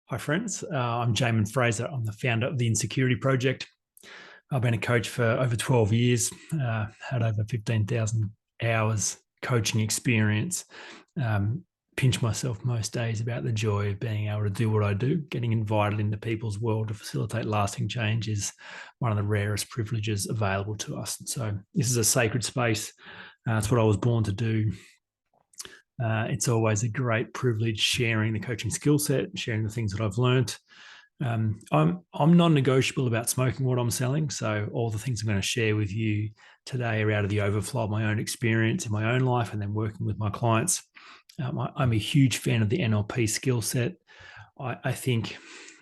Hi, friends. I'm Jamin Fraser. I'm the founder of the Insecurity Project. I've been a coach for over 12 years, had over 15,000 hours coaching experience. Um, Pinch myself most days about the joy of being able to do what I do. Getting invited into people's world to facilitate lasting change is one of the rarest privileges available to us. So this is a sacred space. It's what I was born to do. It's always a great privilege sharing the coaching skill set, sharing the things that I've learned. I'm non-negotiable about smoking what I'm selling. So all the things I'm going to share with you today are out of the overflow of my own experience in my own life and then working with my clients. I'm a huge fan of the NLP skill set. I think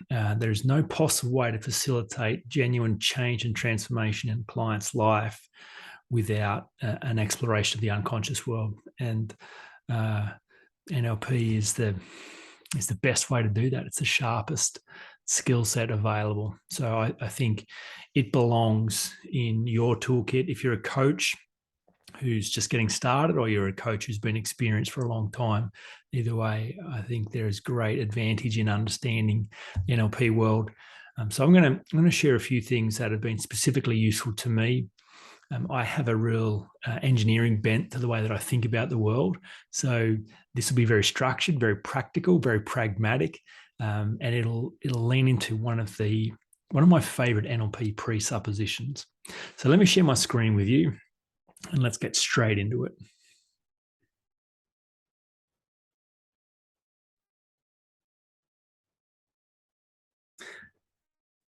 there's no possible way to facilitate genuine change and transformation in a client's life without an exploration of the unconscious world. And uh, NLP is the best way to do that. It's the sharpest skill set available. So I think it belongs in your toolkit. If you're a coach who's just getting started or you're a coach who's been experienced for a long time, either way, I think there is great advantage in understanding the NLP world. So I'm going to share a few things that have been specifically useful to me. I have a real engineering bent to the way that I think about the world. So this will be very structured, very practical, very pragmatic, and it'll lean into one of my favorite NLP presuppositions. So let me share my screen with you, and let's get straight into it.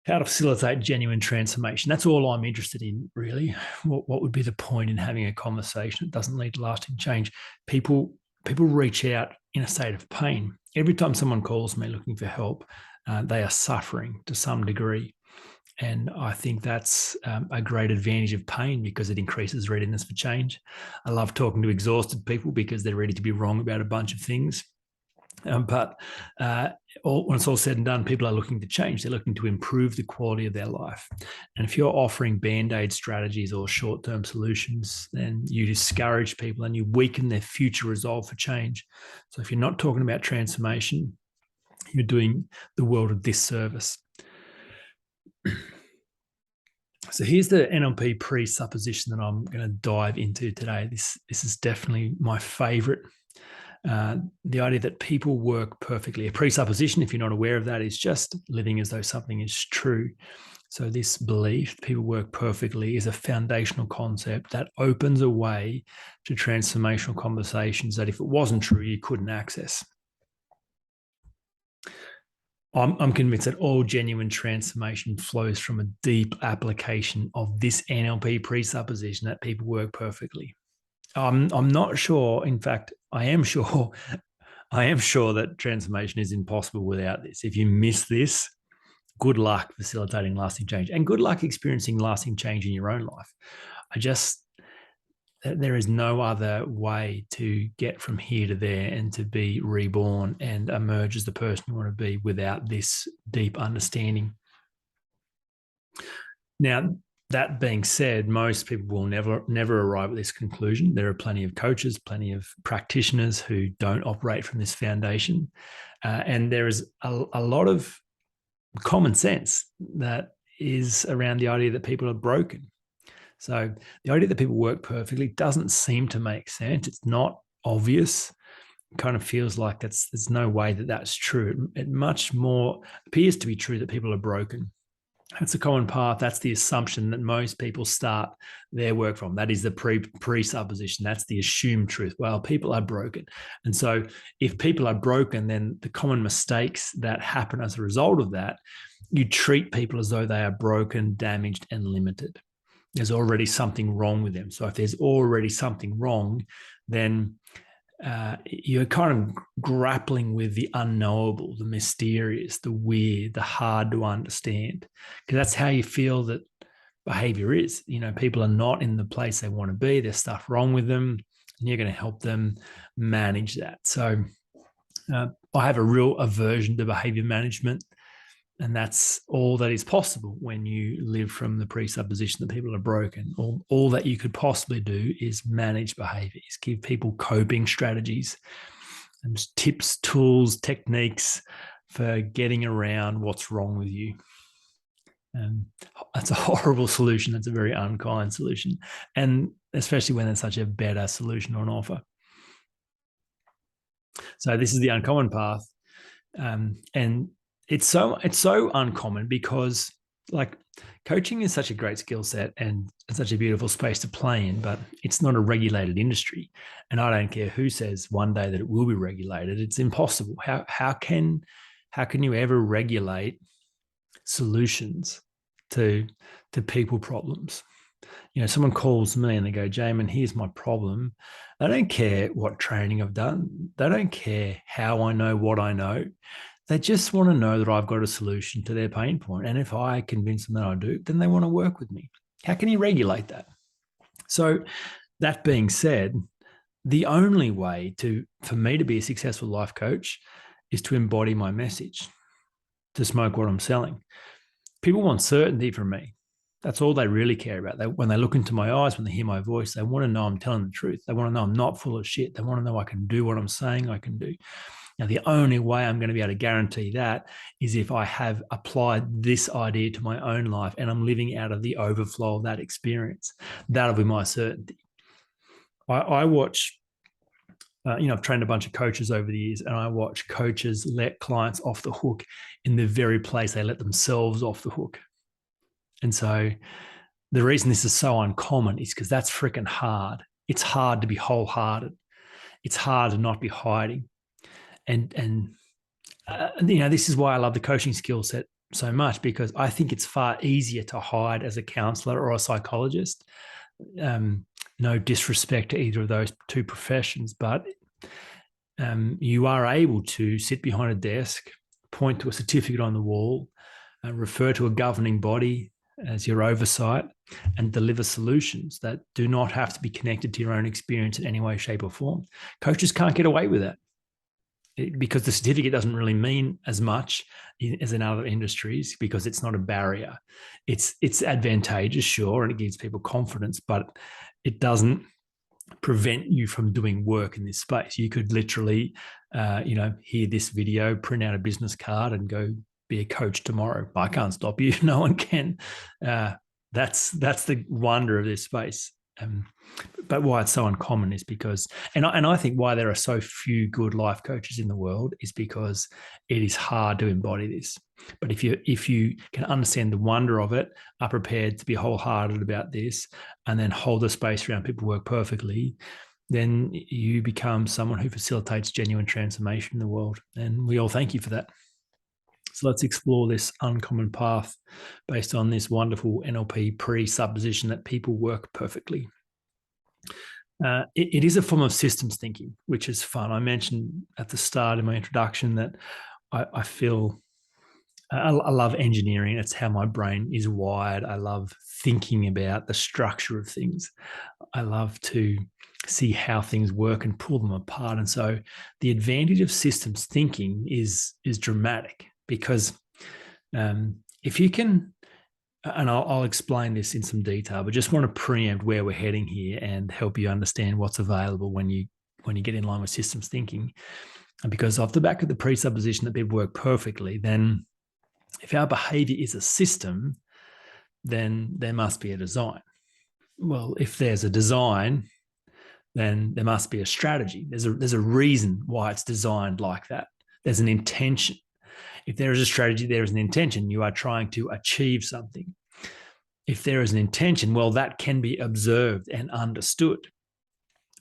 How to facilitate genuine transformation. That's all I'm interested in, really. What would be the point in having a conversation that doesn't lead to lasting change? People reach out in a state of pain. Every time someone calls me looking for help, they are suffering to some degree. And I think that's a great advantage of pain because it increases readiness for change. I love talking to exhausted people because they're ready to be wrong about a bunch of things. But when it's all said and done, people are looking to change. They're looking to improve the quality of their life. And if you're offering band-aid strategies or short-term solutions, then you discourage people and you weaken their future resolve for change. So if you're not talking about transformation, you're doing the world a disservice. So here's the NLP presupposition that I'm going to dive into today. This is definitely my favorite. The idea that people work perfectly. A presupposition, if you're not aware of that, is just living as though something is true. So this belief, people work perfectly, is a foundational concept that opens a way to transformational conversations that if it wasn't true, you couldn't access. I'm convinced that all genuine transformation flows from a deep application of this NLP presupposition that people work perfectly. I'm not sure. In fact, I am sure that transformation is impossible without this. If you miss this, good luck facilitating lasting change and good luck experiencing lasting change in your own life. There is no other way to get from here to there and to be reborn and emerge as the person you want to be without this deep understanding. Now, that being said, most people will never arrive at this conclusion. There are plenty of coaches, plenty of practitioners who don't operate from this foundation. And there is a lot of common sense that is around the idea that people are broken. So the idea that people work perfectly doesn't seem to make sense. It's not obvious. It kind of feels like there's no way that that's true. It much more appears to be true that people are broken. That's a common path. That's the assumption that most people start their work from. That is the presupposition. That's the assumed truth. Well, people are broken. And so if people are broken, then the common mistakes that happen as a result of that, you treat people as though they are broken, damaged, and limited. There's already something wrong with them. So if there's already something wrong, then you're kind of grappling with the unknowable, the mysterious, the weird, the hard to understand, because that's how you feel that behavior is. People are not in the place they want to be. There's stuff wrong with them, and you're going to help them manage that. So I have a real aversion to behavior management. And that's all that is possible when you live from the presupposition that people are broken. All that you could possibly do is manage behaviors, give people coping strategies, and tips, tools, techniques for getting around what's wrong with you. That's a horrible solution. That's a very unkind solution. And especially when there's such a better solution on offer. So this is the uncommon path. And it's so uncommon because like coaching is such a great skill set and such a beautiful space to play in, but it's not a regulated industry. And I don't care who says one day that it will be regulated. It's impossible. How can you ever regulate solutions to people problems? You know, someone calls me and they go, Jamin, here's my problem. They don't care what training I've done. They don't care how I know what I know. They just want to know that I've got a solution to their pain point. And if I convince them that I do, then they want to work with me. How can you regulate that? So that being said, the only way for me to be a successful life coach is to embody my message, to smoke what I'm selling. People want certainty from me. That's all they really care about. When they look into my eyes, when they hear my voice, they want to know I'm telling the truth. They want to know I'm not full of shit. They want to know I can do what I'm saying I can do. Now, the only way I'm going to be able to guarantee that is if I have applied this idea to my own life and I'm living out of the overflow of that experience. That'll be my certainty. I watch, I've trained a bunch of coaches over the years, and I watch coaches let clients off the hook in the very place they let themselves off the hook. And so the reason this is so uncommon is because that's freaking hard. It's hard to be wholehearted. It's hard to not be hiding. And this is why I love the coaching skill set so much, because I think it's far easier to hide as a counselor or a psychologist. No disrespect to either of those two professions, but you are able to sit behind a desk, point to a certificate on the wall, refer to a governing body as your oversight, and deliver solutions that do not have to be connected to your own experience in any way, shape, or form. Coaches can't get away with that because the certificate doesn't really mean as much as in other industries, because it's not a barrier. It's advantageous, sure, and it gives people confidence, but it doesn't prevent you from doing work in this space. You could literally, hear this video, print out a business card, and go be a coach tomorrow. I can't stop you. No one can. That's the wonder of this space. But why it's so uncommon is because, and I think why there are so few good life coaches in the world is because it is hard to embody this. But if you can understand the wonder of it, are prepared to be wholehearted about this, and then hold the space around people who work perfectly, then you become someone who facilitates genuine transformation in the world. And we all thank you for that. So let's explore this uncommon path based on this wonderful NLP presupposition that people work perfectly. It is a form of systems thinking, which is fun. I mentioned at the start in my introduction that I feel I love engineering. It's how my brain is wired. I love thinking about the structure of things. I love to see how things work and pull them apart. And so the advantage of systems thinking is dramatic, because if you can, and I'll explain this in some detail, but just want to preempt where we're heading here and help you understand what's available when you get in line with systems thinking. And because off the back of the presupposition that people work perfectly, then if our behavior is a system, then there must be a design. Well, if there's a design, then there must be a strategy. There's a reason why it's designed like that. There's an intention. If there is a strategy, there is an intention. You are trying to achieve something. If there is an intention, well, that can be observed and understood.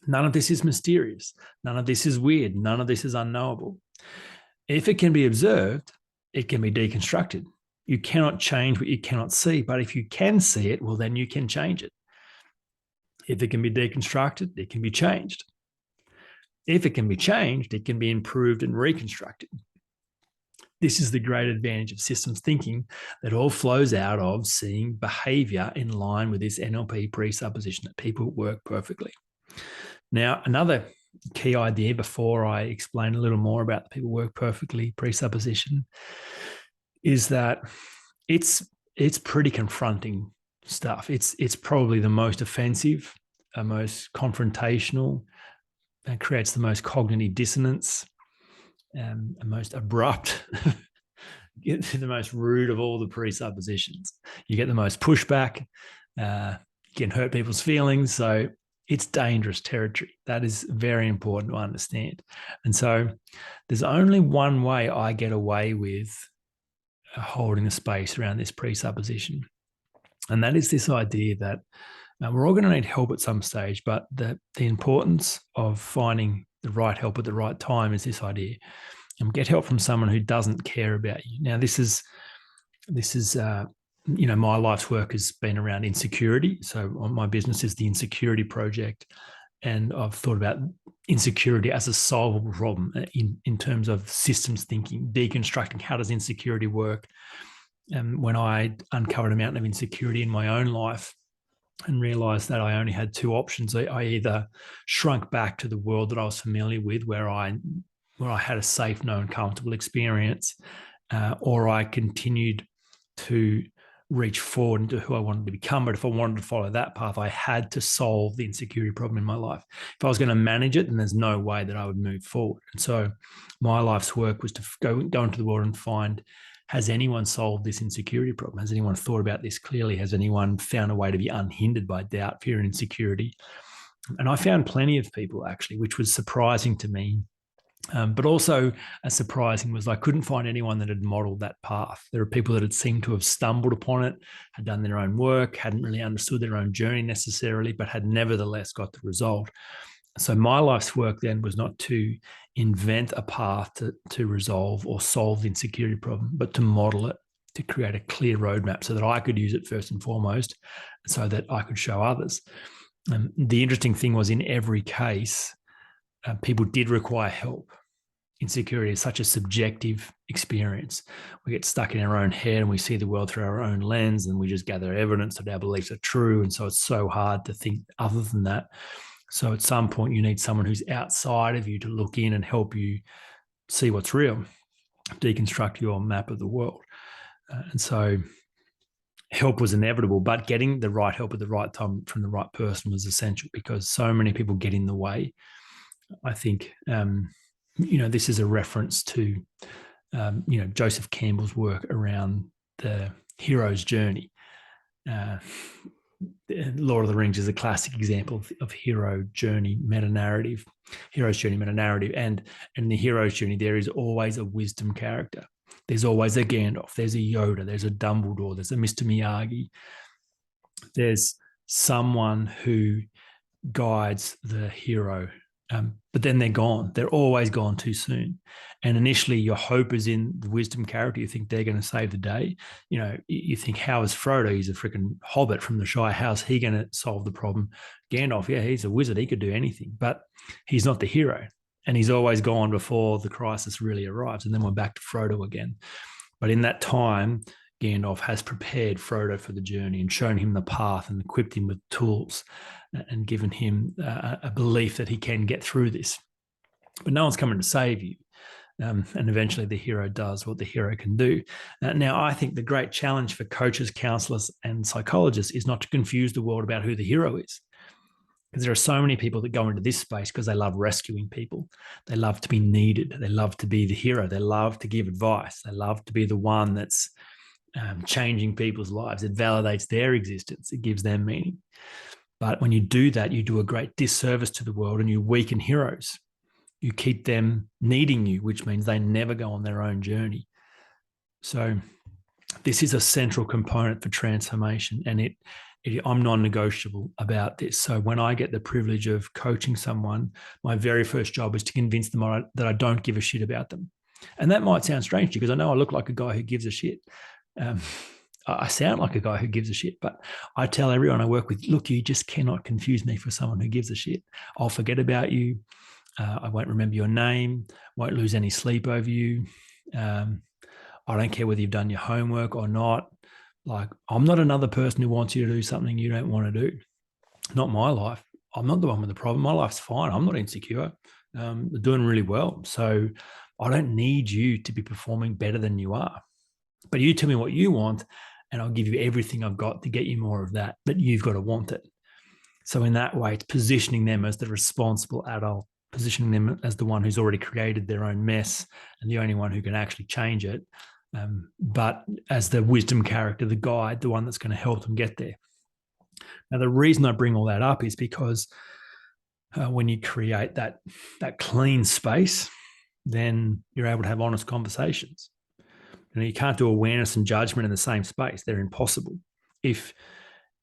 None of this is mysterious. None of this is weird. None of this is unknowable. If it can be observed, it can be deconstructed. You cannot change what you cannot see, but if you can see it, well, then you can change it. If it can be deconstructed, it can be changed. If it can be changed, it can be improved and reconstructed. This is the great advantage of systems thinking that all flows out of seeing behavior in line with this NLP presupposition that people work perfectly. Now, another key idea before I explain a little more about the people work perfectly presupposition is that it's pretty confronting stuff. It's probably the most offensive, most confrontational, and creates the most cognitive dissonance. and most abrupt, get to the most rude of all the presuppositions. You get the most pushback. You can hurt people's feelings. So it's dangerous territory. That is very important to understand. And so there's only one way I get away with holding a space around this presupposition. And that is this idea that we're all going to need help at some stage, but the importance of finding the right help at the right time is this idea. And get help from someone who doesn't care about you. Now, this is my life's work has been around insecurity. So my business is the Insecurity Project, and I've thought about insecurity as a solvable problem in terms of systems thinking, deconstructing how does insecurity work. And when I uncovered a mountain of insecurity in my own life and realized that I only had two options, I either shrunk back to the world that I was familiar with, where I had a safe, known, comfortable experience, or I continued to reach forward into who I wanted to become. But if I wanted to follow that path, I had to solve the insecurity problem in my life. If I was going to manage it, then there's no way that I would move forward. And so my life's work was to go into the world and find, has anyone solved this insecurity problem? Has anyone thought about this clearly? Has anyone found a way to be unhindered by doubt, fear, and insecurity? And I found plenty of people, actually, which was surprising to me. But also as surprising was I couldn't find anyone that had modeled that path. There are people that had seemed to have stumbled upon it, had done their own work, hadn't really understood their own journey necessarily, but had nevertheless got the result. So my life's work then was not to invent a path to resolve or solve the insecurity problem, but to model it, to create a clear roadmap so that I could use it first and foremost, so that I could show others. The interesting thing was, in every case, people did require help. Insecurity is such a subjective experience. We get stuck in our own head and we see the world through our own lens, and we just gather evidence that our beliefs are true. And so it's so hard to think other than that. So at some point, you need someone who's outside of you to look in and help you see what's real, deconstruct your map of the world. And so help was inevitable, but getting the right help at the right time from the right person was essential, because so many people get in the way. I think, this is a reference to, Joseph Campbell's work around the hero's journey. Lord of the Rings is a classic example of hero's journey meta-narrative. And in the hero's journey, there is always a wisdom character. There's always a Gandalf, there's a Yoda, there's a Dumbledore, there's a Mr. Miyagi. There's someone who guides the hero, but then they're gone. They're always gone too soon. And initially your hope is in the wisdom character. You think they're going to save the day. You think, how is Frodo? He's a freaking hobbit from the Shire. How's he going to solve the problem? Gandalf, yeah, he's a wizard. He could do anything, but he's not the hero. And he's always gone before the crisis really arrives. And then we're back to Frodo again. But in that time, Gandalf has prepared Frodo for the journey and shown him the path and equipped him with tools and given him a belief that he can get through this. But no one's coming to save you. And eventually the hero does what the hero can do. Now, I think the great challenge for coaches, counselors, and psychologists is not to confuse the world about who the hero is. Because there are so many people that go into this space because they love rescuing people. They love to be needed. They love to be the hero. They love to give advice. They love to be the one that's changing people's lives. It validates their existence. It gives them meaning. But when you do that, you do a great disservice to the world and you weaken heroes. You keep them needing you, which means they never go on their own journey. So this is a central component for transformation, and I'm non-negotiable about this. So when I get the privilege of coaching someone, my very first job is to convince them that I don't give a shit about them. And that might sound strange to you, because I know I look like a guy who gives a shit. I sound like a guy who gives a shit, but I tell everyone I work with, look, you just cannot confuse me for someone who gives a shit. I'll forget about you. I won't remember your name, won't lose any sleep over you. I don't care whether you've done your homework or not. Like, I'm not another person who wants you to do something you don't want to do. Not my life. I'm not the one with the problem. My life's fine. I'm not insecure. I'm doing really well. So I don't need you to be performing better than you are. But you tell me what you want, and I'll give you everything I've got to get you more of that, but you've got to want it. So in that way, it's positioning them as the responsible adult positioning them as the one who's already created their own mess and the only one who can actually change it, but as the wisdom character, the guide, the one that's going to help them get there. Now, the reason I bring all that up is because when you create that clean space, then you're able to have honest conversations. You can't do awareness and judgment in the same space. They're impossible. If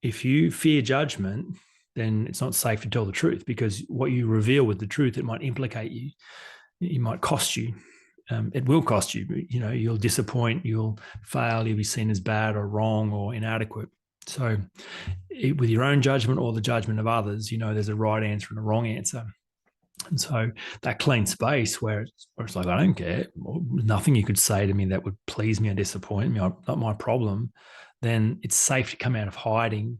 you fear judgment, then it's not safe to tell the truth, because what you reveal with the truth, it might implicate you. It might cost you. It will cost you. You'll disappoint, you'll fail, you'll be seen as bad or wrong or inadequate. So with your own judgment or the judgment of others, there's a right answer and a wrong answer. And so that clean space where it's like, I don't care, nothing you could say to me that would please me or disappoint me, not my problem, then it's safe to come out of hiding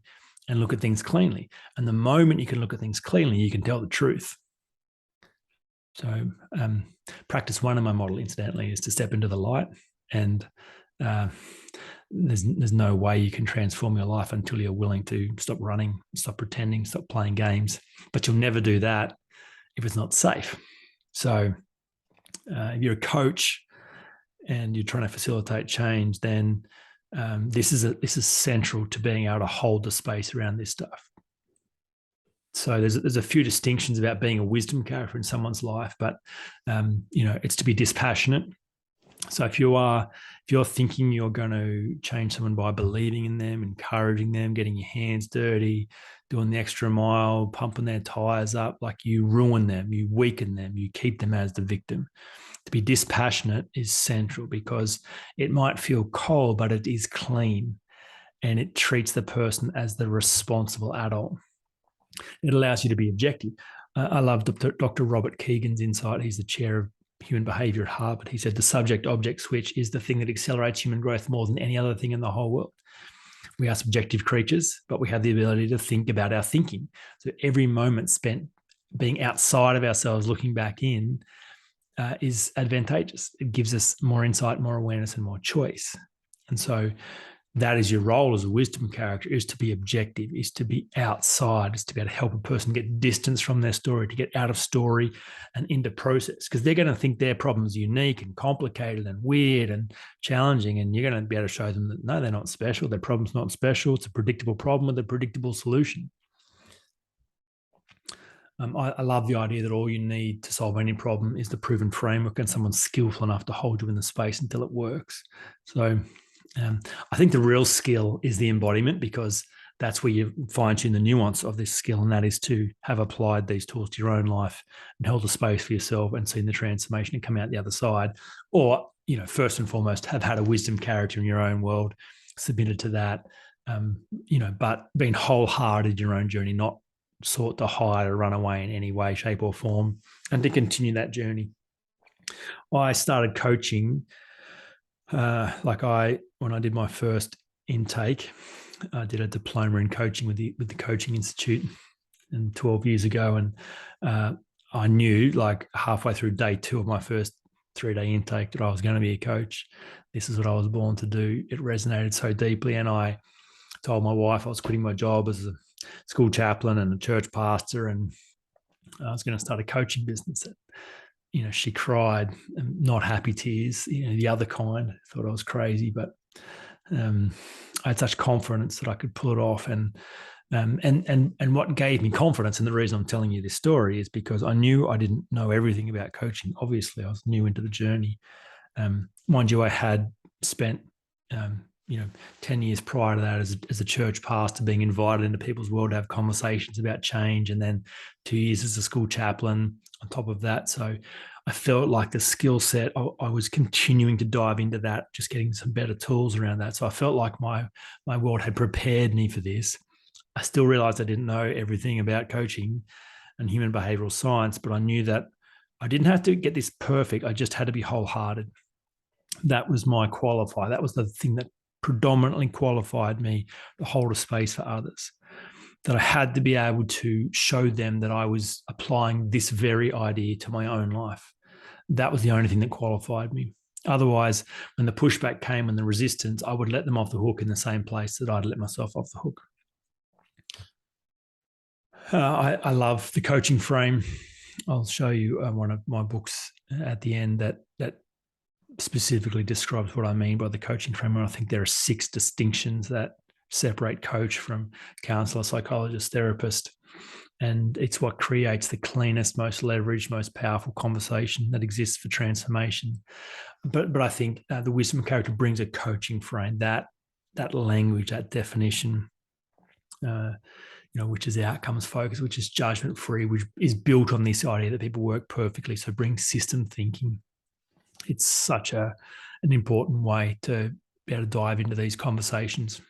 and look at things cleanly. And the moment you can look at things cleanly, you can tell the truth. So practice one of my model, incidentally, is to step into the light. And there's no way you can transform your life until you're willing to stop running, stop pretending, stop playing games. But you'll never do that if it's not safe. So if you're a coach and you're trying to facilitate change, then this is central to being able to hold the space around this stuff. So there's a few distinctions about being a wisdom character in someone's life, but it's to be dispassionate. So if you're thinking you're going to change someone by believing in them, encouraging them, getting your hands dirty, doing the extra mile, pumping their tires up, like you ruin them, you weaken them, you keep them as the victim. To be dispassionate is central because it might feel cold, but it is clean and it treats the person as the responsible adult. It allows you to be objective. I love Dr. Robert Keegan's insight. He's the chair of human behavior at Harvard. He said the subject-object switch is the thing that accelerates human growth more than any other thing in the whole world. We are subjective creatures, but we have the ability to think about our thinking. So every moment spent being outside of ourselves, looking back in, is advantageous. It gives us more insight, more awareness, and more choice. And so that is your role as a wisdom character, is to be objective, is to be outside, is to be able to help a person get distance from their story, to get out of story and into process, because they're going to think their problem is unique and complicated and weird and challenging. And you're going to be able to show them that, no, they're not special. Their problem's not special. It's a predictable problem with a predictable solution. I love the idea that all you need to solve any problem is the proven framework and someone skillful enough to hold you in the space until it works. So I think the real skill is the embodiment, because that's where you fine-tune the nuance of this skill, and that is to have applied these tools to your own life and held a space for yourself and seen the transformation and come out the other side. Or, first and foremost, have had a wisdom character in your own world, submitted to that, but being wholehearted in your own journey, not sought to hide or run away in any way, shape, or form, and to continue that journey. I started coaching when I did my first intake. I did a diploma in coaching with the Coaching Institute, and 12 years ago, and I knew, like, halfway through day 2 of my first 3-day intake, that I was going to be a coach. This is what I was born to do. It resonated so deeply, and I told my wife I was quitting my job as a school chaplain and a church pastor, and I was going to start a coaching business. She cried, not happy tears, the other kind. Thought I was crazy, but I had such confidence that I could pull it off. And what gave me confidence, and the reason I'm telling you this story, is because I knew I didn't know everything about coaching. Obviously, I was new into the journey. Mind you, I had spent 10 years prior to that as a church pastor, being invited into people's world to have conversations about change, and then 2 years as a school chaplain on top of that. So I felt like the skill set, I was continuing to dive into that, just getting some better tools around that. So I felt like my world had prepared me for this. I still realized I didn't know everything about coaching and human behavioral science, but I knew that I didn't have to get this perfect. I just had to be wholehearted. That was my qualifier. That was the thing that predominantly qualified me to hold a space for others, that I had to be able to show them that I was applying this very idea to my own life. That was the only thing that qualified me. Otherwise, when the pushback came and the resistance, I would let them off the hook in the same place that I'd let myself off the hook. I love the coaching frame. I'll show you one of my books at the end that specifically describes what I mean by the coaching framework. I think there are 6 distinctions that separate coach from counselor, psychologist, therapist. And it's what creates the cleanest, most leveraged, most powerful conversation that exists for transformation. But I think the wisdom character brings a coaching frame, that language, that definition, which is outcomes focused, which is judgment free, which is built on this idea that people work perfectly. So bring system thinking. It's such an important way to be able to dive into these conversations.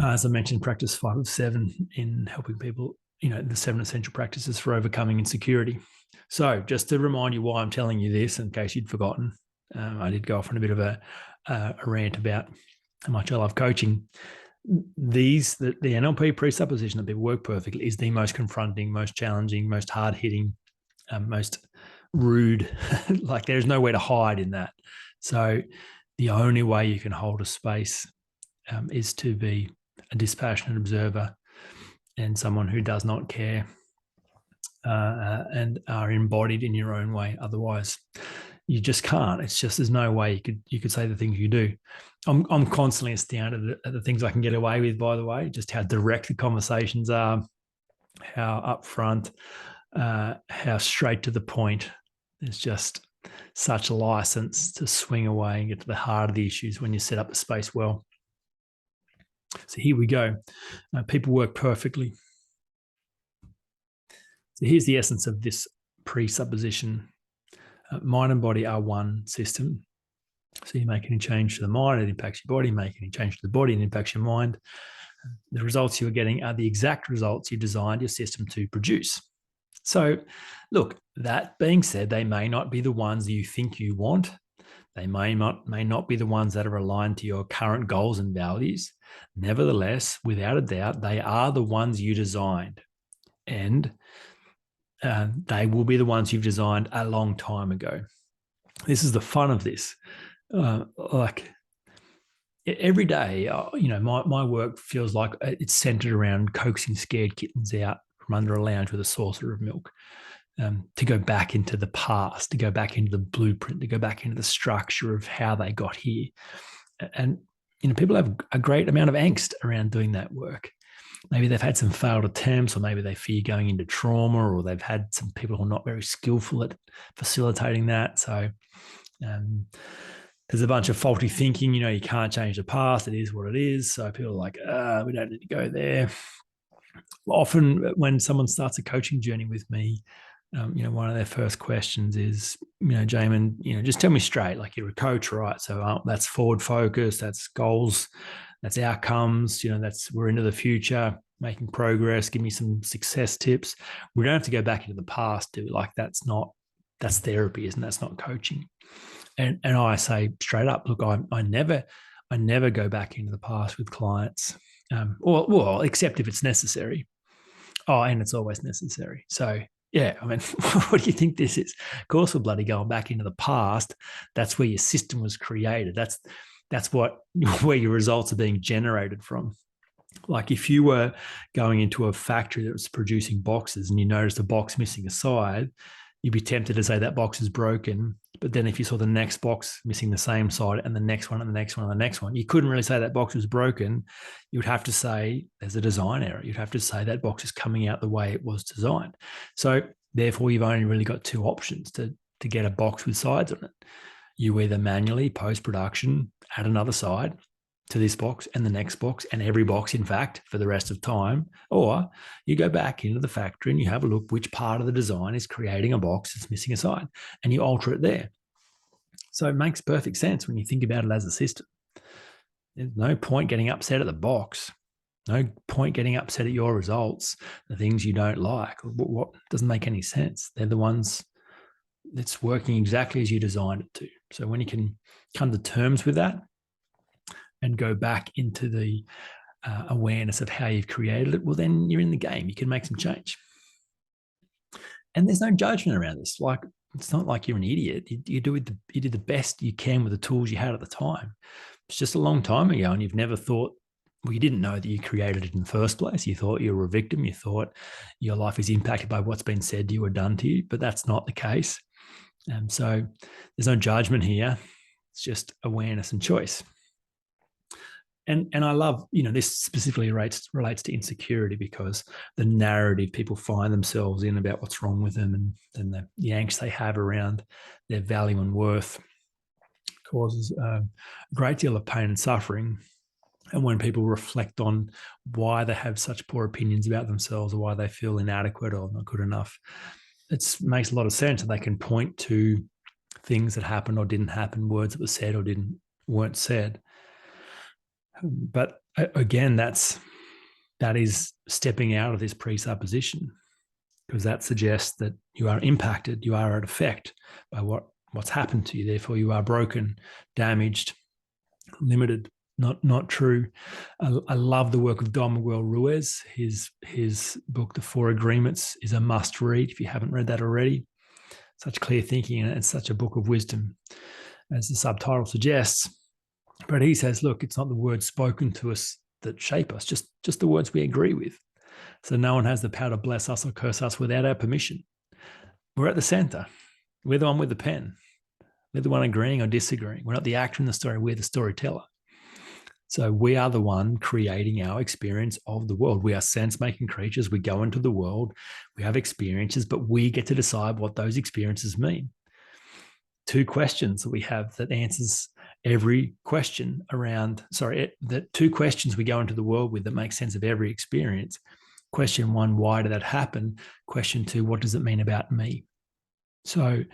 As I mentioned, practice 5 of 7 in helping people, the 7 essential practices for overcoming insecurity. So just to remind you why I'm telling you this, in case you'd forgotten, I did go off on a bit of a rant about how much I love coaching. The NLP presupposition that people work perfectly is the most confronting, most challenging, most hard-hitting, most rude. Like there's nowhere to hide in that. So the only way you can hold a space is to be a dispassionate observer and someone who does not care and are embodied in your own way. Otherwise, you just can't. It's just there's no way you could say the things you do. I'm constantly astounded at the things I can get away with. By the way, just how direct the conversations are, how upfront, how straight to the point. There's just such a license to swing away and get to the heart of the issues when you set up the space well. So here we go. People work perfectly. So here's the essence of this presupposition. Mind and body are one system. So you make any change to the mind, it impacts your body. Make any change to the body, it impacts your mind. The results you're getting are the exact results you designed your system to produce. So look, that being said, they may not be the ones that you think you want. They may not be the ones that are aligned to your current goals and values. Nevertheless, without a doubt, they are the ones you designed. And they will be the ones you've designed a long time ago. This is the fun of this. Like every day, my work feels like it's centered around coaxing scared kittens out from under a lounge with a saucer of milk, to go back into the past, to go back into the blueprint, to go back into the structure of how they got here. And, people have a great amount of angst around doing that work. Maybe they've had some failed attempts, or maybe they fear going into trauma, or they've had some people who are not very skillful at facilitating that. So there's a bunch of faulty thinking, you can't change the past. It is what it is. So people are like, we don't need to go there. Often when someone starts a coaching journey with me, one of their first questions is, Jamin, just tell me straight, like you're a coach, right? So that's forward focus, that's goals, that's outcomes, we're into the future, making progress, give me some success tips. We don't have to go back into the past, do it. Like that's therapy, isn't that's not coaching. And I say straight up, look, I never go back into the past with clients, well, except if it's necessary. Oh, and it's always necessary. So yeah, I mean, what do you think this is? Of course, we're bloody going back into the past. That's where your system was created. That's where your results are being generated from. Like if you were going into a factory that was producing boxes and you noticed a box missing a side, you'd be tempted to say that box is broken. But then if you saw the next box missing the same side and the next one and the next one and the next one, you couldn't really say that box was broken. You would have to say there's a design error. You'd have to say that box is coming out the way it was designed. So therefore, you've only really got 2 options to get a box with sides on it. You either manually, post-production, add another side to this box and the next box and every box, in fact, for the rest of time, or you go back into the factory and you have a look which part of the design is creating a box that's missing a side and you alter it there. So it makes perfect sense when you think about it as a system. There's no point getting upset at the box. No point getting upset at your results, the things you don't like. What doesn't make any sense. They're the ones that's working exactly as you designed it to. So when you can come to terms with that, and go back into the awareness of how you've created it, well, then you're in the game. You can make some change. And there's no judgment around this. Like, it's not like you're an idiot. You did the best you can with the tools you had at the time. It's just a long time ago, and you've never thought Well, you didn't know that you created it in the first place. You thought you were a victim. You thought your life is impacted by what's been said to you or done to you, but that's not the case. So there's no judgment here. It's just awareness and choice. And I love, this specifically relates to insecurity, because the narrative people find themselves in about what's wrong with them, and the angst they have around their value and worth causes a great deal of pain and suffering. And when people reflect on why they have such poor opinions about themselves, or why they feel inadequate or not good enough, it makes a lot of sense. And they can point to things that happened or didn't happen, words that were said or weren't said. But again, that is stepping out of this presupposition, because that suggests that you are impacted, you are at effect by what's happened to you. Therefore, you are broken, damaged, limited. Not true. I love the work of Don Miguel Ruiz. His book, The Four Agreements, is a must read if you haven't read that already. Such clear thinking, and it's such a book of wisdom, as the subtitle suggests. But he says, look, it's not the words spoken to us that shape us, just the words we agree with. So no one has the power to bless us or curse us without our permission. We're at the center. We're the one with the pen. We're the one agreeing or disagreeing. We're not the actor in the story. We're the storyteller. So we are the one creating our experience of the world. We are sense-making creatures. We go into the world. We have experiences, but we get to decide what those experiences mean. Two questions that we have that answers every question that two questions we go into the world with that make sense of every experience. Question one, why did that happen? Question two, what does it mean about me? So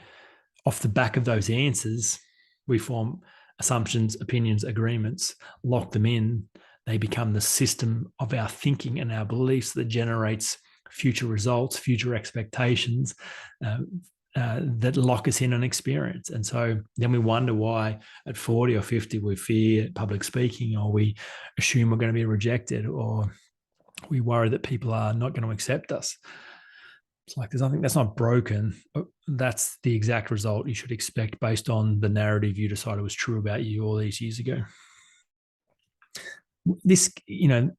off the back of those answers, we form assumptions, opinions, agreements, lock them in. They become the system of our thinking and our beliefs that generates future results, future expectations, that lock us in an experience. And so then we wonder why at 40 or 50 we fear public speaking, or we assume we're going to be rejected, or we worry that people are not going to accept us. It's like there's nothing that's not broken. That's the exact result you should expect based on the narrative you decided was true about you all these years ago. This,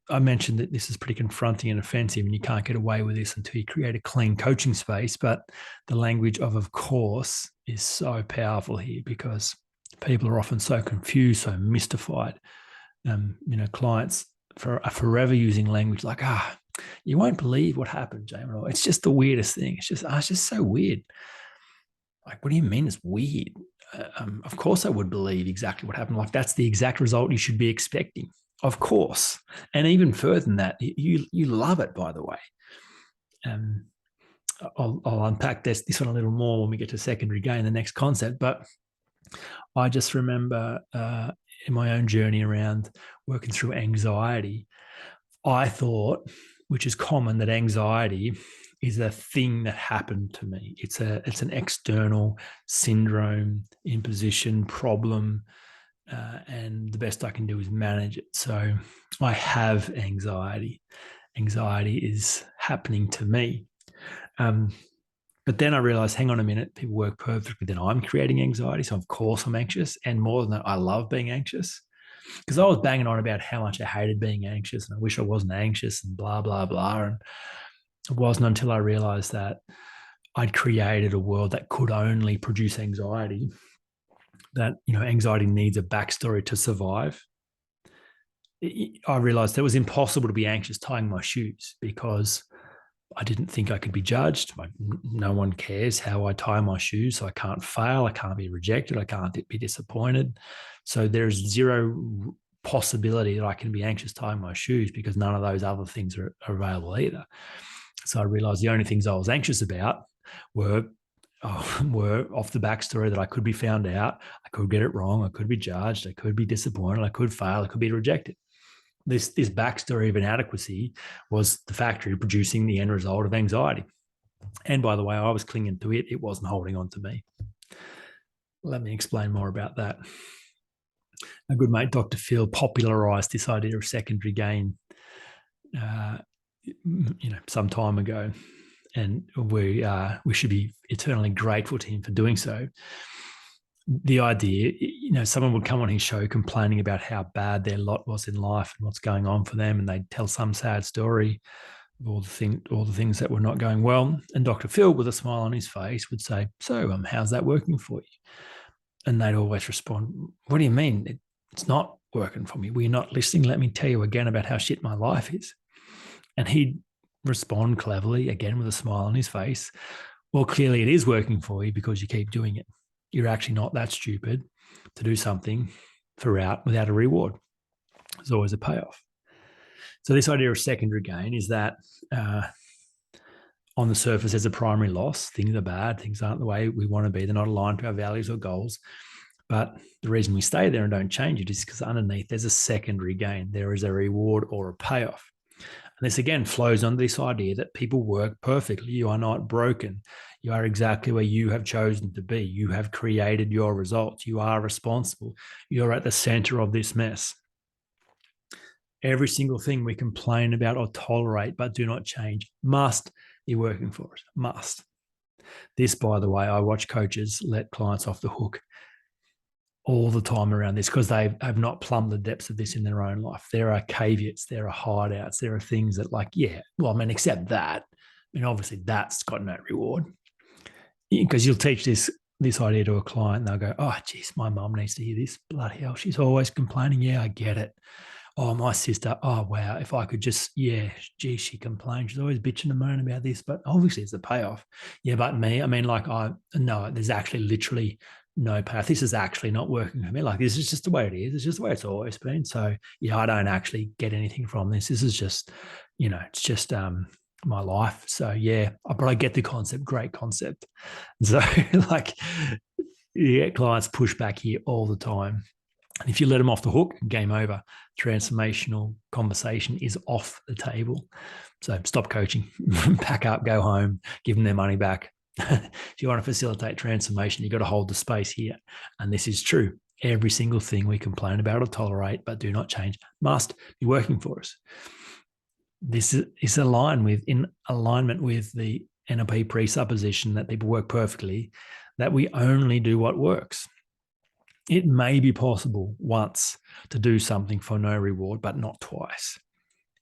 I mentioned that this is pretty confronting and offensive, and you can't get away with this until you create a clean coaching space. But the language of course, is so powerful here, because people are often so confused, so mystified. Clients are forever using language like, you won't believe what happened, Jamin. It's just the weirdest thing. It's just so weird. Like, what do you mean it's weird? Of course I would believe exactly what happened. Like, that's the exact result you should be expecting. Of course. And even further than that, you love it, by the way. I'll unpack this one a little more when we get to secondary gain, the next concept. But I just remember in my own journey around working through anxiety, I thought, which is common, that anxiety is a thing that happened to me. It's an external syndrome, imposition, problem, and the best I can do is manage it. So I have anxiety. Anxiety is happening to me. But then I realized, hang on a minute, people work perfectly. Then I'm creating anxiety. So of course I'm anxious. And more than that, I love being anxious. Because I was banging on about how much I hated being anxious, and I wish I wasn't anxious, and blah, blah, blah. And it wasn't until I realized that I'd created a world that could only produce anxiety, that, anxiety needs a backstory to survive. I realized it was impossible to be anxious tying my shoes, because I didn't think I could be judged. No one cares how I tie my shoes, so I can't fail. I can't be rejected. I can't be disappointed. So there's zero possibility that I can be anxious tying my shoes, because none of those other things are available either. So I realized the only things I was anxious about were off the backstory that I could be found out, I could get it wrong, I could be judged, I could be disappointed, I could fail, I could be rejected. This backstory of inadequacy was the factory producing the end result of anxiety. And by the way, I was clinging to it. It wasn't holding on to me. Let me explain more about that. A good mate, Dr. Phil, popularized this idea of secondary gain, some time ago. And we should be eternally grateful to him for doing so. the idea, someone would come on his show complaining about how bad their lot was in life and what's going on for them, and they'd tell some sad story of all the things that were not going well. And Dr. Phil, with a smile on his face, would say, "So, how's that working for you?" And they'd always respond, "What do you mean? It's not working for me. Well, you're not listening. Let me tell you again about how shit my life is." And he'd respond cleverly, again with a smile on his face, "Well, clearly it is working for you because you keep doing it. You're actually not that stupid to do something throughout without a reward. There's always a payoff." So this idea of secondary gain is that on the surface, there's a primary loss. Things are bad. Things aren't the way we want to be. They're not aligned to our values or goals. But the reason we stay there and don't change it is because underneath there's a secondary gain. There is a reward or a payoff. And this again flows on this idea that people work perfectly. You are not broken. You are exactly where you have chosen to be. You have created your results. You are responsible. You're at the center of this mess. Every single thing we complain about or tolerate but do not change must be working for us. Must. This, by the way, I watch coaches let clients off the hook all the time around this because they have not plumbed the depths of this in their own life. There are caveats, there are hideouts, there are things that except that. Obviously that's got no reward. Because you'll teach this idea to a client and they'll go, "Oh, geez, my mum needs to hear this. Bloody hell, she's always complaining." "Yeah, I get it." "Oh, my sister, oh, wow, if I could just, she complains. She's always bitching and moaning about this." But obviously it's a payoff. "Yeah, but me, no, there's actually literally no payoff. This is actually not working for me. Like, this is just the way it is. It's just the way it's always been. So, I don't actually get anything from this. This is just, it's just my life. So, but I get the concept. Great concept." So, you get clients push back here all the time. And if you let them off the hook, game over. Transformational conversation is off the table. So stop coaching, pack up, go home, give them their money back. If you want to facilitate transformation, you've got to hold the space here. And this is true. Every single thing we complain about or tolerate but do not change must be working for us. This is in alignment with the NLP presupposition that people work perfectly, that we only do what works. It may be possible once to do something for no reward, but not twice.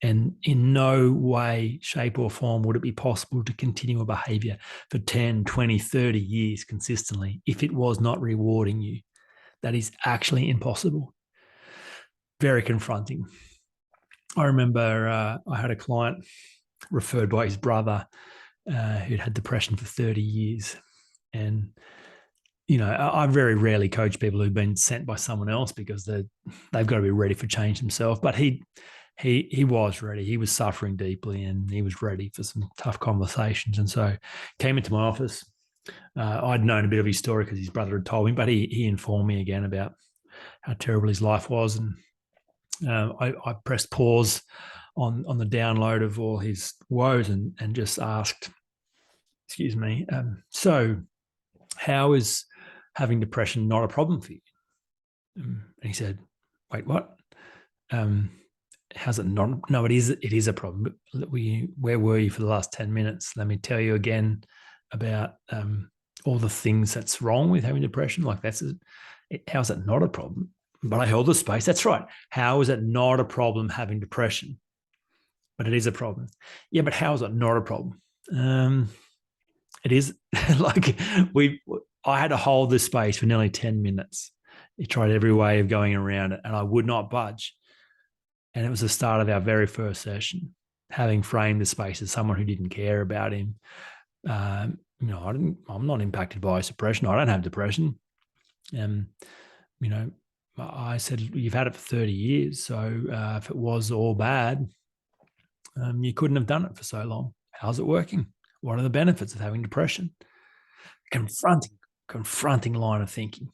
And in no way, shape, or form would it be possible to continue a behavior for 10, 20, 30 years consistently if it was not rewarding you. That is actually impossible. Very confronting. I remember I had a client referred by his brother who'd had depression for 30 years. And I very rarely coach people who've been sent by someone else because they've got to be ready for change themselves. But he was ready. He was suffering deeply, and he was ready for some tough conversations. And so, came into my office. I'd known a bit of his story because his brother had told me, but he informed me again about how terrible his life was. And I pressed pause on the download of all his woes and just asked, "Excuse me, so how is having depression not a problem for you?" And he said, "Wait, what? How's it not? No, it is a problem. Where were you for the last 10 minutes? Let me tell you again about all the things that's wrong with having depression. Like how's it not a problem?" But I held the space. That's right. How is it not a problem having depression? But it is a problem. Yeah, but how is it not a problem? It is I had to hold this space for nearly 10 minutes. He tried every way of going around it, and I would not budge. And it was the start of our very first session, having framed the space as someone who didn't care about him. I'm not impacted by depression. I don't have depression. I said, "You've had it for 30 years. So if it was all bad, you couldn't have done it for so long. How's it working? What are the benefits of having depression?" Confronting line of thinking.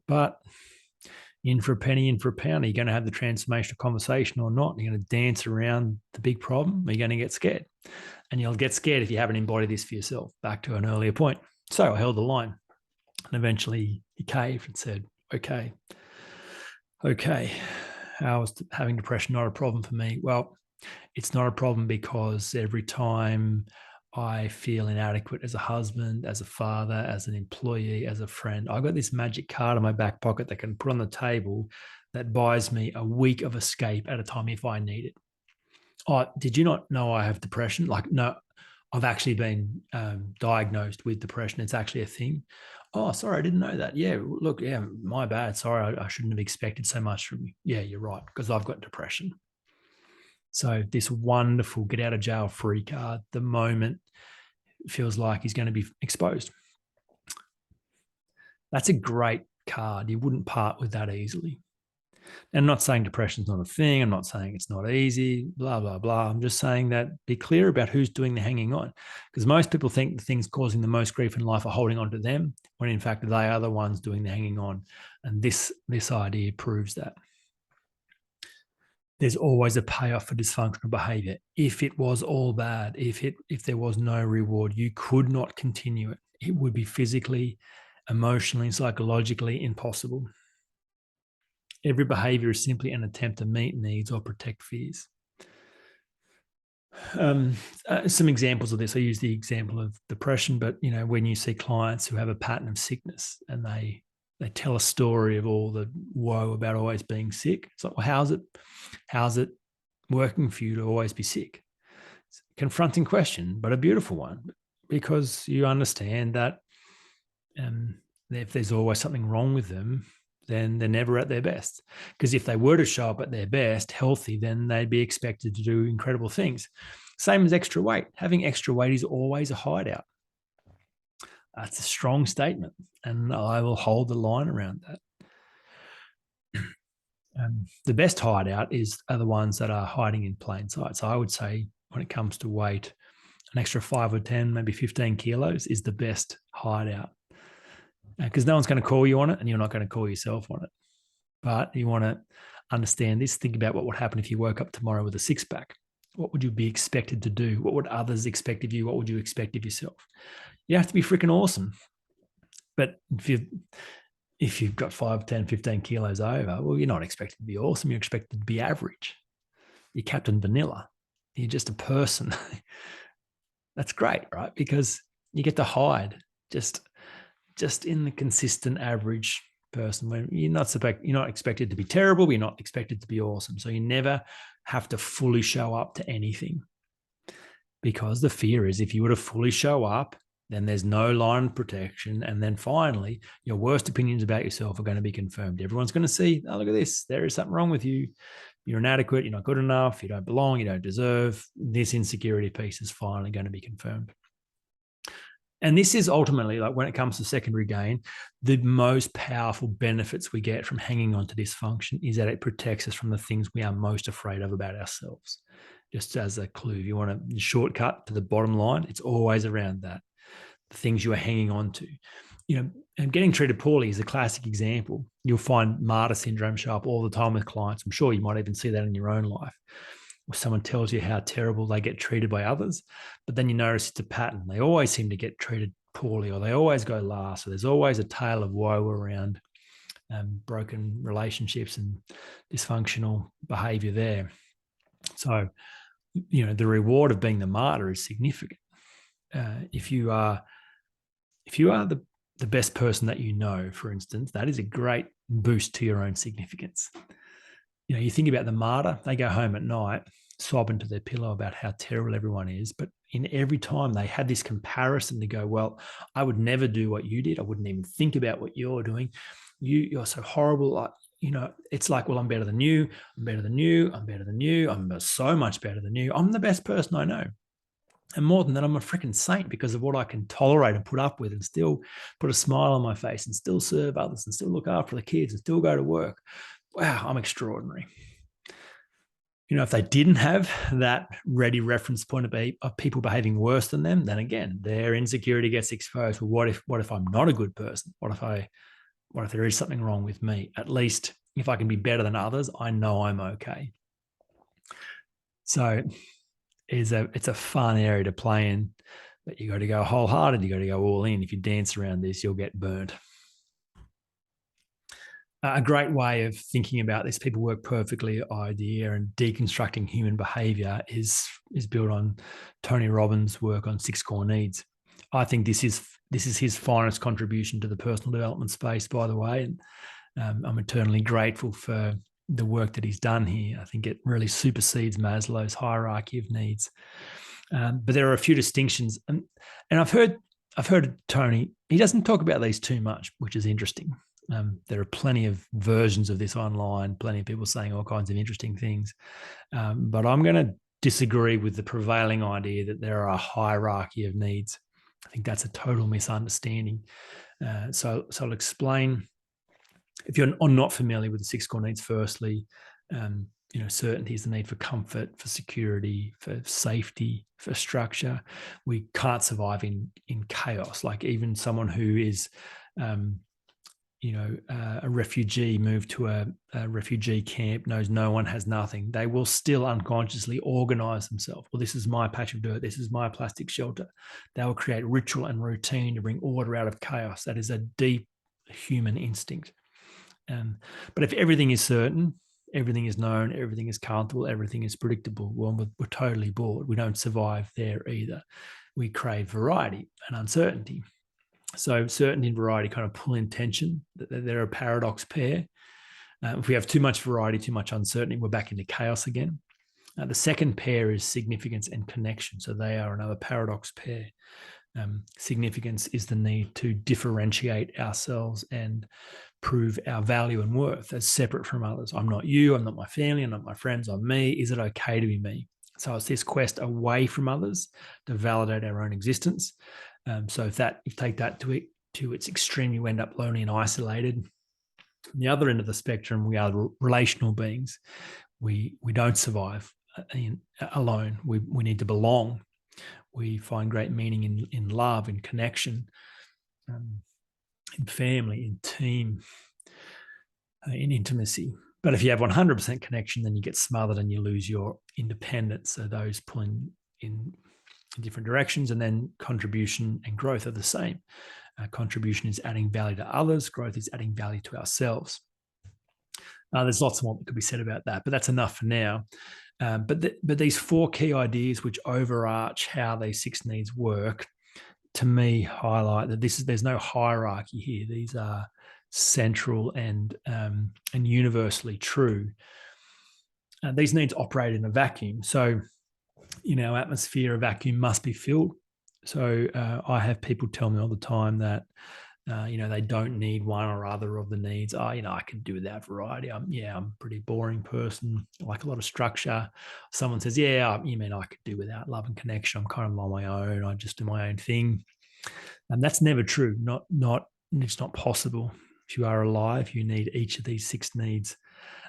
But in for a penny, in for a pound, are you going to have the transformational conversation or not? Are you going to dance around the big problem? Are you going to get scared? And you'll get scared if you haven't embodied this for yourself, back to an earlier point. So I held the line, and eventually he caved and said, okay, how is having depression not a problem for me? Well, it's not a problem because every time I feel inadequate as a husband, as a father, as an employee, as a friend. I got this magic card in my back pocket that I can put on the table that buys me a week of escape at a time if I need it. Oh, did you not know I have depression? Like, no, I've actually been diagnosed with depression. It's actually a thing. Oh, sorry, I didn't know that. Yeah, look, yeah, my bad. Sorry, I shouldn't have expected so much from you. Yeah, you're right, because I've got depression. So this wonderful get out of jail free card, the moment it feels like he's going to be exposed. That's a great card. You wouldn't part with that easily. And I'm not saying depression's not a thing. I'm not saying it's not easy, blah, blah, blah. I'm just saying that be clear about who's doing the hanging on. Because most people think the things causing the most grief in life are holding on to them, when in fact they are the ones doing the hanging on. And this idea proves that. There's always a payoff for dysfunctional behavior. If it was all bad, if there was no reward, you could not continue it. It would be physically, emotionally, psychologically impossible. Every behavior is simply an attempt to meet needs or protect fears. Some examples of this, I use the example of depression, but when you see clients who have a pattern of sickness and they tell a story of all the woe about always being sick, it's like, well, how's it working for you to always be sick? It's a confronting question, but a beautiful one, because you understand that if there's always something wrong with them, then they're never at their best. Because if they were to show up at their best, healthy, then they'd be expected to do incredible things. Same as extra weight. Having extra weight is always a hideout. That's a strong statement, and I will hold the line around that. The best hideout are the ones that are hiding in plain sight. So I would say when it comes to weight, an extra 5 or 10, maybe 15 kilos is the best hideout, because no one's going to call you on it and you're not going to call yourself on it. But you want to understand this. Think about what would happen if you woke up tomorrow with a six-pack. What would you be expected to do? What would others expect of you? What would you expect of yourself? You have to be freaking awesome. But if you've got 5, 10, 15 kilos over, well, you're not expected to be awesome. You're expected to be average. You're Captain Vanilla. You're just a person. That's great, right? Because you get to hide just in the consistent average person, where you're not expected to be terrible, but you're not expected to be awesome. So you never have to fully show up to anything, because the fear is if you were to fully show up, then there's no line of protection. And then finally, your worst opinions about yourself are going to be confirmed. Everyone's going to see, oh, look at this. There is something wrong with you. You're inadequate. You're not good enough. You don't belong. You don't deserve. This insecurity piece is finally going to be confirmed. And this is ultimately, like, when it comes to secondary gain, the most powerful benefits we get from hanging on to dysfunction is that it protects us from the things we are most afraid of about ourselves. Just as a clue, if you want a shortcut to the bottom line, it's always around that. The things you are hanging on to. And getting treated poorly is a classic example. You'll find martyr syndrome show up all the time with clients. I'm sure you might even see that in your own life, where someone tells you how terrible they get treated by others, but then you notice it's a pattern. They always seem to get treated poorly, or they always go last, or there's always a tale of woe around broken relationships and dysfunctional behavior there. So, the reward of being the martyr is significant. If you are the best person that you know, for instance, that is a great boost to your own significance. You think about the martyr, they go home at night, sob into their pillow about how terrible everyone is. But in every time they had this comparison to go, well, I would never do what you did. I wouldn't even think about what you're doing. You're so horrible. It's like, well, I'm better than you. I'm better than you. I'm better than you. I'm so much better than you. I'm the best person I know. And more than that, I'm a freaking saint because of what I can tolerate and put up with, and still put a smile on my face, and still serve others, and still look after the kids, and still go to work. Wow, I'm extraordinary. If they didn't have that ready reference point of people behaving worse than them, then again, their insecurity gets exposed. Well, what if I'm not a good person? What if there is something wrong with me? At least if I can be better than others, I know I'm okay. So it's a fun area to play in, but you got to go wholehearted. You got to go all in. If you dance around this, you'll get burnt. A great way of thinking about this people work perfectly idea and deconstructing human behavior is built on Tony Robbins' work on 6 core needs. I think this is his finest contribution to the personal development space, by the way. And I'm eternally grateful for the work that he's done here. I think it really supersedes Maslow's hierarchy of needs. But there are a few distinctions, and I've heard Tony. He doesn't talk about these too much, which is interesting. There are plenty of versions of this online, plenty of people saying all kinds of interesting things. But I'm going to disagree with the prevailing idea that there are a hierarchy of needs. I think that's a total misunderstanding. So I'll explain. If you're not familiar with the 6 core needs, firstly, certainty is the need for comfort, for security, for safety, for structure. We can't survive in chaos. Like even someone who is, a refugee moved to a refugee camp, knows no one, has nothing. They will still unconsciously organize themselves. Well, this is my patch of dirt. This is my plastic shelter. They will create ritual and routine to bring order out of chaos. That is a deep human instinct. But if everything is certain, everything is known, everything is comfortable, everything is predictable, well, we're totally bored. We don't survive there either. We crave variety and uncertainty. So certainty and variety kind of pull in tension. They're a paradox pair. If we have too much variety, too much uncertainty, we're back into chaos again. The second pair is significance and connection. So they are another paradox pair. Significance is the need to differentiate ourselves and prove our value and worth as separate from others. I'm not you, I'm not my family, I'm not my friends, I'm me. Is it okay to be me? So it's this quest away from others to validate our own existence. So if you take that to its extreme, you end up lonely and isolated. On the other end of the spectrum, we are relational beings. We don't survive alone. We need to belong. We find great meaning in love, in connection, in family, in team, in intimacy. But if you have 100% connection, then you get smothered and you lose your independence. So those pull in different directions, and then contribution and growth are the same. Contribution is adding value to others. Growth is adding value to ourselves. There's lots more that could be said about that, but that's enough for now. But these 4 key ideas which overarch how these 6 needs work, to me, highlight that there's no hierarchy here. These are central and universally true. These needs operate in a vacuum. So in our atmosphere, a vacuum must be filled. So I have people tell me all the time that they don't need one or other of the needs. I can do without variety. I'm a pretty boring person. I like a lot of structure. Someone says, you mean I could do without love and connection. I'm kind of on my own. I just do my own thing. And that's never true. It's not possible. If you are alive, you need each of these 6 needs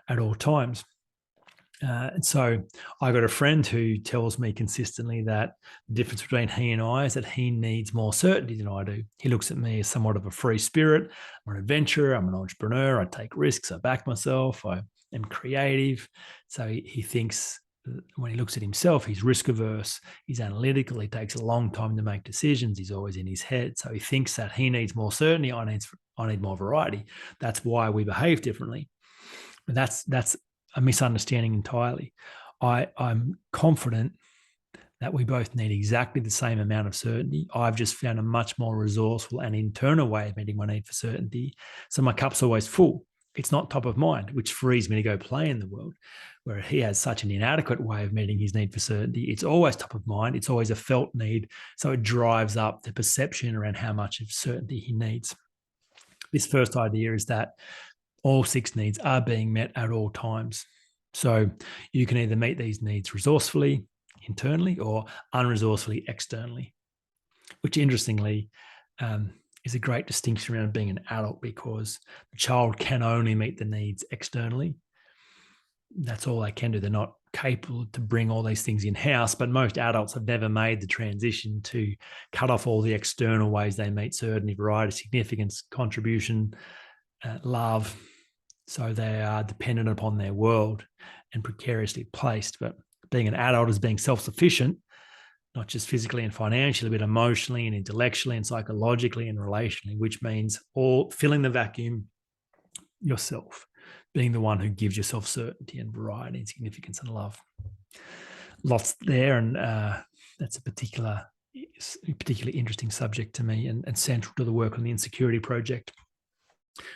at all times. And so I got a friend who tells me consistently that the difference between he and I is that he needs more certainty than I do. He looks at me as somewhat of a free spirit. I'm an adventurer. I'm an entrepreneur. I take risks. I back myself. I am creative. So he thinks when he looks at himself, he's risk averse. He's analytical. He takes a long time to make decisions. He's always in his head. So he thinks that he needs more certainty. I need more variety. That's why we behave differently. But that's a misunderstanding entirely. I'm confident that we both need exactly the same amount of certainty. I've just found a much more resourceful and internal way of meeting my need for certainty. So my cup's always full. It's not top of mind, which frees me to go play in the world, where he has such an inadequate way of meeting his need for certainty. It's always top of mind. It's always a felt need. So it drives up the perception around how much of certainty he needs. This first idea is that all 6 needs are being met at all times. So you can either meet these needs resourcefully, internally, or unresourcefully, externally, which interestingly is a great distinction around being an adult, because the child can only meet the needs externally. That's all they can do. They're not capable to bring all these things in-house, but most adults have never made the transition to cut off all the external ways they meet certainty, variety, significance, contribution, love. So they are dependent upon their world and precariously placed. But being an adult is being self-sufficient, not just physically and financially, but emotionally and intellectually and psychologically and relationally, which means all filling the vacuum yourself, being the one who gives yourself certainty and variety and significance and love. Lots there, and that's a particularly interesting subject to me, and central to the work on the Insecurity Project.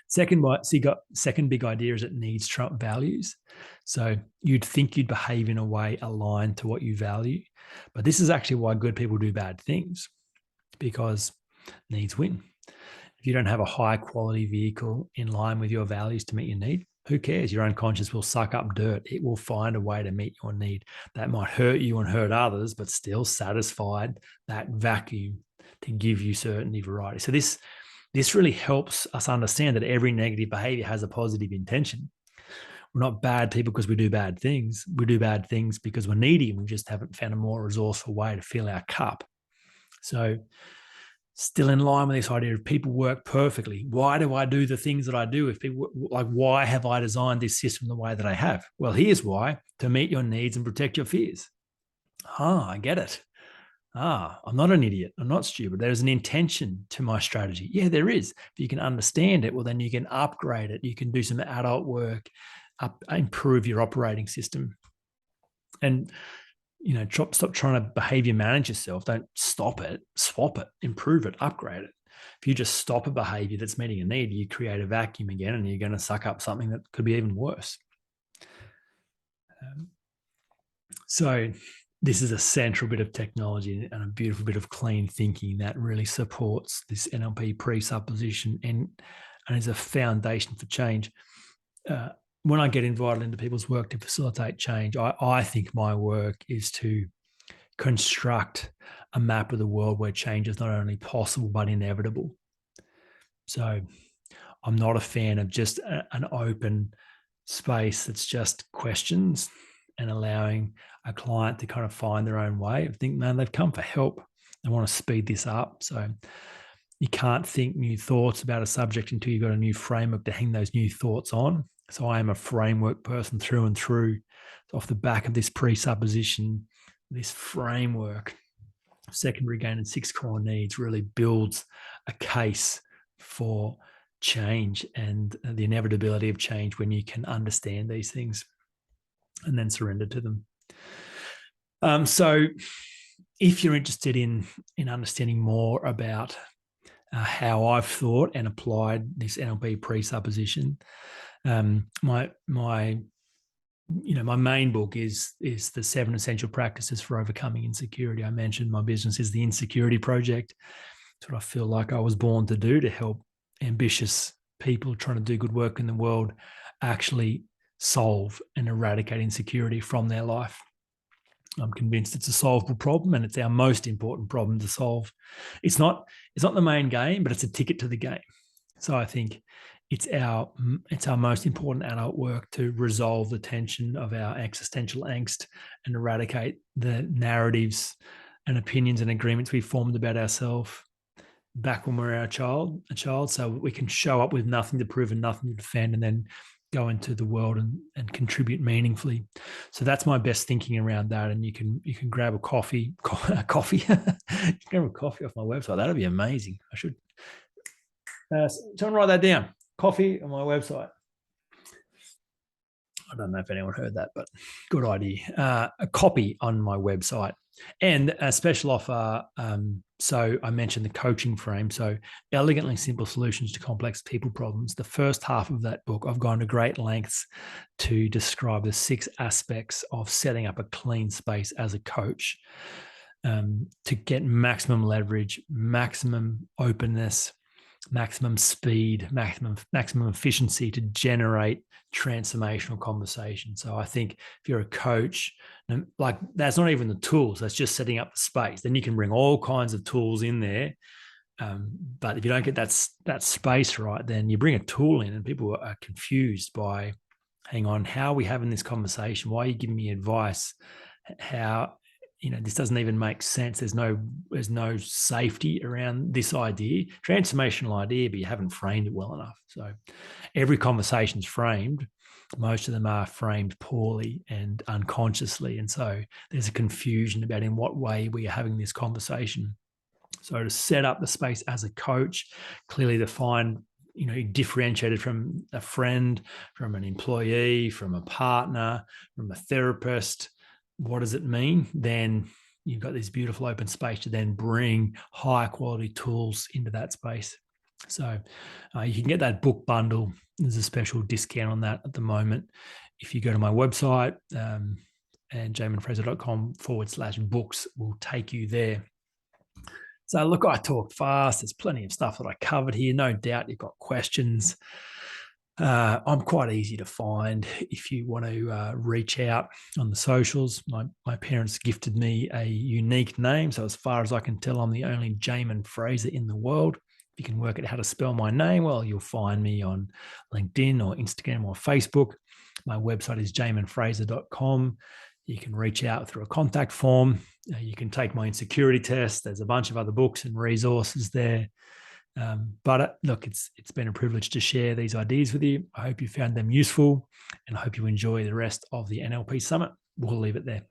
Second big idea is it needs trump values. So you'd think you'd behave in a way aligned to what you value, but this is actually why good people do bad things, because needs win. If you don't have a high quality vehicle in line with your values to meet your need, who cares? Your unconscious will suck up dirt. It will find a way to meet your need. That might hurt you and hurt others, but still satisfied that vacuum to give you certainty, variety. So this really helps us understand that every negative behavior has a positive intention. We're not bad people because we do bad things. We do bad things because we're needy and we just haven't found a more resourceful way to fill our cup. So still in line with this idea of people work perfectly. Why do I do the things that I do? If people, like, why have I designed this system the way that I have? Well, here's why: to meet your needs and protect your fears. I get it. I'm not an idiot. I'm not stupid. There's an intention to my strategy. Yeah, there is. If you can understand it, well, then you can upgrade it. You can do some adult work, improve your operating system. And, stop trying to behavior manage yourself. Don't stop it, swap it, improve it, upgrade it. If you just stop a behavior that's meeting a need, you create a vacuum again, and you're going to suck up something that could be even worse. So this is a central bit of technology and a beautiful bit of clean thinking that really supports this NLP presupposition and is a foundation for change. When I get invited into people's work to facilitate change, I think my work is to construct a map of the world where change is not only possible but inevitable. So I'm not a fan of just an open space that's just questions and allowing a client to kind of find their own way. I think, man, they've come for help. They want to speed this up. So you can't think new thoughts about a subject until you've got a new framework to hang those new thoughts on. So I am a framework person through and through. So off the back of this presupposition, this framework, secondary gain and 6 core needs really builds a case for change and the inevitability of change when you can understand these things and then surrender to them. So if you're interested in understanding more about how I've thought and applied this NLP presupposition, my main book is the 7 Essential Practices for Overcoming Insecurity. I mentioned my business is the Insecurity Project. It's what I feel like I was born to do, to help ambitious people trying to do good work in the world actually solve and eradicate insecurity from their life. I'm convinced it's a solvable problem, and it's our most important problem to solve. It's not the main game, but it's a ticket to the game. So I think it's our most important adult work to resolve the tension of our existential angst and eradicate the narratives and opinions and agreements we formed about ourselves back when we were a child, so we can show up with nothing to prove and nothing to defend, and then go into the world and contribute meaningfully. So that's my best thinking around that. And you can grab a coffee. You can grab a coffee off my website. That'd be amazing. I should someone write that down. Coffee on my website. I don't know if anyone heard that, but good idea. A copy on my website and a special offer. So I mentioned the coaching frame. So elegantly simple solutions to complex people problems. The first half of that book, I've gone to great lengths to describe the 6 aspects of setting up a clean space as a coach, to get maximum leverage, maximum openness, maximum speed, maximum efficiency to generate transformational conversation. So I think if you're a coach, like, that's not even the tools, that's just setting up the space. Then you can bring all kinds of tools in there. But if you don't get that space right, then you bring a tool in and people are confused by, hang on, how are we having this conversation? Why are you giving me advice? How, this doesn't even make sense. There's no safety around this idea, transformational idea, but you haven't framed it well enough. So every conversation's framed. Most of them are framed poorly and unconsciously. And so there's a confusion about in what way we are having this conversation. So to set up the space as a coach, clearly define differentiated from a friend, from an employee, from a partner, from a therapist. What does it mean? Then you've got this beautiful open space to then bring higher quality tools into that space. So you can get that book bundle. There's a special discount on that at the moment. If you go to my website, and jaminfraser.com/books will take you there. So look, I talked fast. There's plenty of stuff that I covered here. No doubt you've got questions. I'm quite easy to find if you want to reach out on the socials. My parents gifted me a unique name. So as far as I can tell, I'm the only Jamin Fraser in the world. If you can work out how to spell my name, well, you'll find me on LinkedIn or Instagram or Facebook. My website is jaminfraser.com. You can reach out through a contact form. You can take my insecurity test. There's a bunch of other books and resources there. But look, it's been a privilege to share these ideas with you. I hope you found them useful, and I hope you enjoy the rest of the NLP Summit. We'll leave it there.